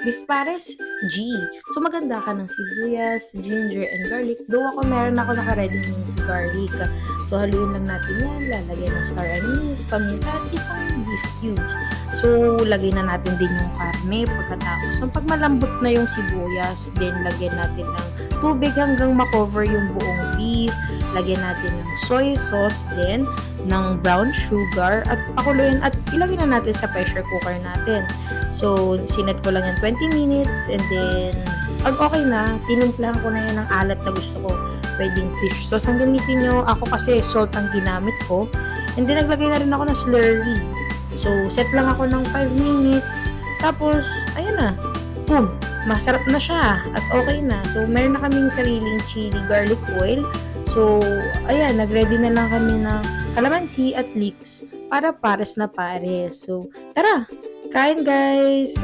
beef pares, G. So, maganda ka ng sibuyas, ginger, and garlic. Though meron ako naka-ready ng garlic. So, haluin lang natin yan. Lalagyan ng star anise, paminta, at isang beef cubes. So, lagay na natin din yung karne pagkatapos. So, pag malambot na yung sibuyas, then lagyan natin ng tubig hanggang makover yung buong beef. Lagyan natin ng soy sauce din, ng brown sugar, at pakuluin at ilagay na natin sa pressure cooker natin. So, sinet ko lang yan 20 minutes and then, pag okay na, tinumplahan ko na yan ng alat na gusto ko. Pwedeng fish sauce ang gamitin nyo. Ako kasi salt ang ginamit ko. And then, naglagay na rin ako ng slurry. So, set lang ako ng 5 minutes. Tapos, ayan na. Boom! Masarap na siya. At okay na. So, meron na kaming sariling chili garlic oil. So, ayan, nag-ready na lang kami ng kalamansi at leeks para pares na pares. So, tara! Kain guys!